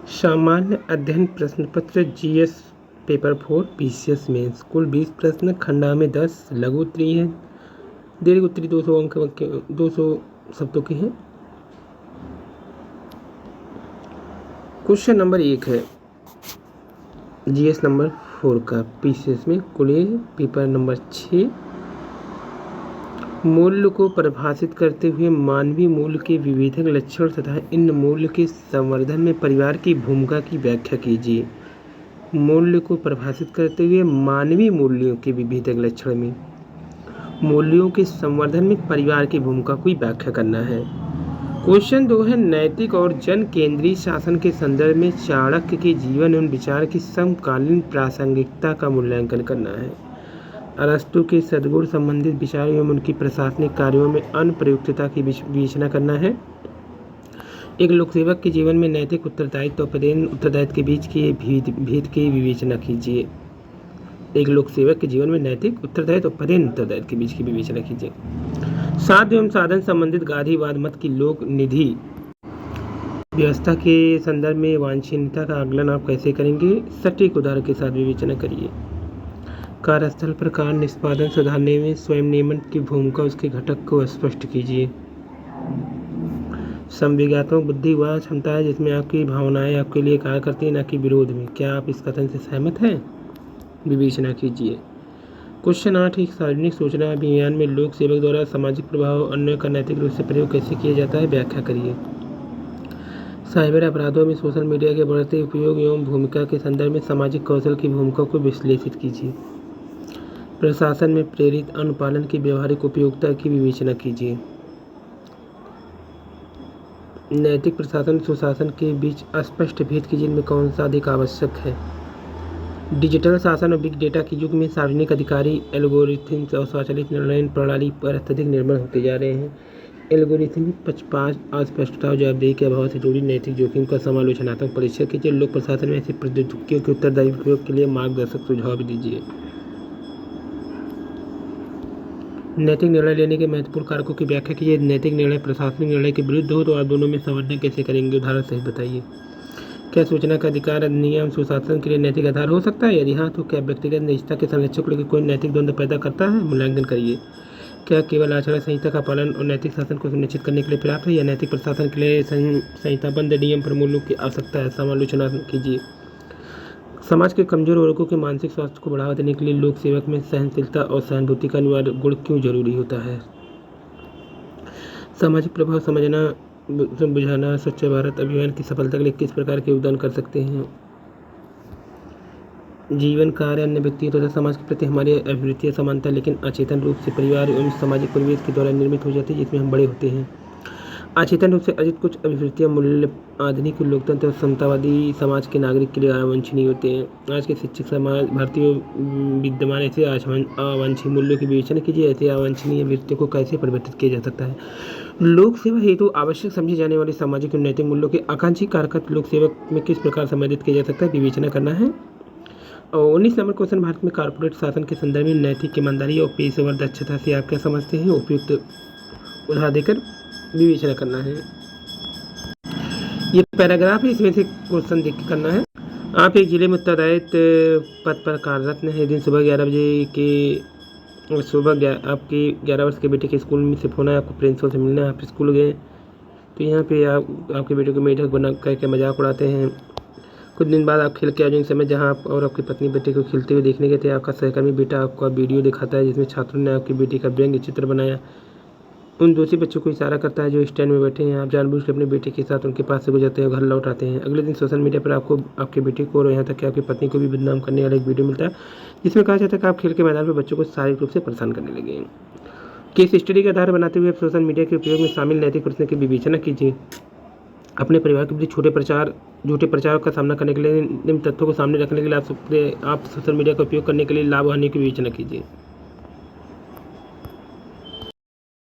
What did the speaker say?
सामान्य अध्ययन प्रश्न पत्र जीएस पेपर 4 पीसीएस में कुल 20 प्रश्न, खंडा में 10, लघु उत्तरीय है, दीर्घ उत्तरीय 200 अंक 200 शब्दों की है। क्वेश्चन नंबर 1 है जीएस नंबर 4 का पीसीएस में कुल पेपर नंबर 6। मूल्य को परिभाषित करते हुए मानवीय मूल्य के विविधक लक्षण तथा इन मूल्य के संवर्धन में परिवार की भूमिका की व्याख्या कीजिए। मूल्य को परिभाषित करते हुए मानवीय मूल्यों के विविधक लक्षण में मूल्यों के संवर्धन में परिवार की भूमिका की व्याख्या करना है। क्वेश्चन 2 है नैतिक और जन केंद्रीय शासन के संदर्भ में चाणक्य के जीवन एवं विचार की समकालीन प्रासंगिकता का मूल्यांकन करना है। अरस्तु के सद्गुण संबंधित विचारों एवं उनकी प्रशासनिक कार्यों में अनुप्रयुक्तता की विवेचना करना है। एक लोकसेवक के जीवन में नैतिक उत्तरदायित्व और पदेन उत्तरदायित्व के बीच के भेद की विवेचना कीजिए। एक लोकसेवक के जीवन में नैतिक उत्तरदायित्व और पदेन उत्तरदायित्व के बीच की विवेचना कीजिए। साध्य एवं साधन संबंधित गांधीवाद मत की लोक निधि व्यवस्था के संदर्भ में वांछनीयता का आकलन आप कैसे करेंगे? सटीक उदाहरण के साथ विवेचना करिए। कार्यस्थल पर कार्य निष्पादन सुधारने में स्वयं नियमन की भूमिका उसके घटक को स्पष्ट कीजिए। संवेगात्मक बुद्धि वह क्षमता है जिसमें आपकी भावनाएं आपके लिए कार्य करती हैं, न कि विरोध में। क्या आप इस कथन से सहमत हैं? विवेचना कीजिए। क्वेश्चन 8 एक सार्वजनिक सूचना अभियान में लोक सेवक द्वारा सामाजिक प्रभाव और अन्य का नैतिक रूप से प्रयोग कैसे किया जाता है? व्याख्या करिए। साइबर अपराधों में सोशल मीडिया के बढ़ते उपयोग एवं भूमिका के संदर्भ में सामाजिक कौशल की भूमिका को विश्लेषित कीजिए। प्रशासन में प्रेरित अनुपालन की व्यवहारिक उपयोगिता की विवेचना कीजिए। नैतिक प्रशासन सुशासन के बीच स्पष्ट भेद कीजिए, इनमें कौन सा अधिक आवश्यक है? डिजिटल शासन और बिग डेटा के युग में सार्वजनिक अधिकारी एल्गोरिथम्स और स्वचालित निर्णय प्रणाली पर अत्यधिक निर्भर होते जा रहे हैं। एल्गोरिथमिक पक्षपात, अस्पष्टता और जवाबदेही के अभाव से जुड़ी नैतिक जोखिम का समालोचनात्मक परीक्षण कीजिए। लोक प्रशासन में ऐसी प्रौद्योगिकियों के उत्तरदायी उपयोग के लिए मार्गदर्शक सुझाव भी दीजिए। नैतिक निर्णय लेने के महत्वपूर्ण कारकों की व्याख्या कीजिए। नैतिक निर्णय प्रशासनिक निर्णय के विरुद्ध हो तो आप दोनों में समन्वय कैसे करेंगे? उदाहरण सहित बताइए। क्या सूचना का अधिकार अधिनियम सुशासन के लिए नैतिक आधार हो सकता है? यदि हाँ, तो क्या व्यक्तिगत निजता के संरक्षण को लेकर कोई नैतिक द्वंद्व पैदा करता है? मूल्यांकन करिए। क्या केवल आचरण संहिता का पालन और नैतिक शासन को सुनिश्चित करने के लिए पर्याप्त है, या नैतिक प्रशासन के लिए संहिताबद्ध नियम प्रमूल्यों की आवश्यकता है? समालोचना कीजिए। समाज के कमजोर वर्गों के मानसिक स्वास्थ्य को बढ़ावा देने के लिए लोक सेवक में सहनशीलता और सहानुभूति का अनिवार्य गुण क्यों जरूरी होता है? सामाजिक प्रभाव समझना बुझाना स्वच्छ भारत अभियान की सफलता के लिए किस प्रकार के योगदान कर सकते हैं? जीवन, कार्य, अन्य व्यक्तियों तथा समाज के प्रति हमारी अभिवृत्तियाँ समानता लेकिन अचेतन रूप से परिवार एवं सामाजिक परिवेश के द्वारा निर्मित हो जाती है जिसमें हम बड़े होते हैं। अचेतन रूप से अर्जित कुछ अभिवृत्तियाँ मूल्य आधुनिक लोकतंत्र और समतावादी समाज के नागरिक के लिए अवांछनीय होते हैं। आज के शिक्षित समाज भारतीय विद्यमान ऐसे अवांछनीय मूल्यों की विवेचना कीजिए। ऐसे अवांछनीय वृत्तियों को कैसे परिवर्तित किया जा सकता है? लोक सेवा हेतु आवश्यक समझे जाने वाले सामाजिक और नैतिक मूल्यों के आकांक्षी कारक लोक सेवक में किस प्रकार संबोधित किया जा सकता है? विवेचना करना है। और 19 नंबर क्वेश्चन भारत में कॉर्पोरेट शासन के संदर्भ में नैतिक ईमानदारी और पेशेवर दक्षता से आप क्या समझते हैं? उपयुक्त उदाहरण देकर विवेचना करना है। ये पैराग्राफ है, इसमें से क्वेश्चन देख के करना है। आप एक जिले में उत्तरदायित्व पद पर कार्यरत हैं। दिन सुबह 11 बजे के आपके 11 वर्ष के बेटे के स्कूल में शिफ्ट होना है। आपको प्रिंसिपल से मिलना है। आप स्कूल गए तो यहाँ पे आपके बेटे को मेढक बना करके मजाक उड़ाते हैं। कुछ दिन बाद आप खेल के आ जाएंगे समय जहाँ आप और आपकी पत्नी बेटे को खेलते हुए देखने गए थे। आपका सहकर्मी बेटा आपका वीडियो दिखाता है जिसमें छात्रों ने आपकी बेटी का व्यंग्य चित्र बनाया। उन दोषी बच्चों को इशारा करता है जो स्टैंड में बैठे हैं। आप जानबूझ के अपने बेटे के साथ उनके पास से गुजरते हैं और घर लौट आते हैं। अगले दिन सोशल मीडिया पर आपको आपके बेटे को और यहाँ तक कि आपकी पत्नी को भी बदनाम करने वाला एक वीडियो मिलता है जिसमें कहा जाता है कि आप खेल के मैदान में बच्चों को शारीरिक रूप से परेशान करने लगे। केस स्टडी का आधार बनाते हुए सोशल मीडिया के उपयोग में शामिल नैतिक प्रश्न की विवेचना कीजिए। अपने परिवार के प्रति झूठे प्रचार का सामना करने के लिए निम्न तथ्यों को सामने रखने के लिए आप सोशल मीडिया का उपयोग करने के लिए लाभ हानि की विवेचना कीजिए।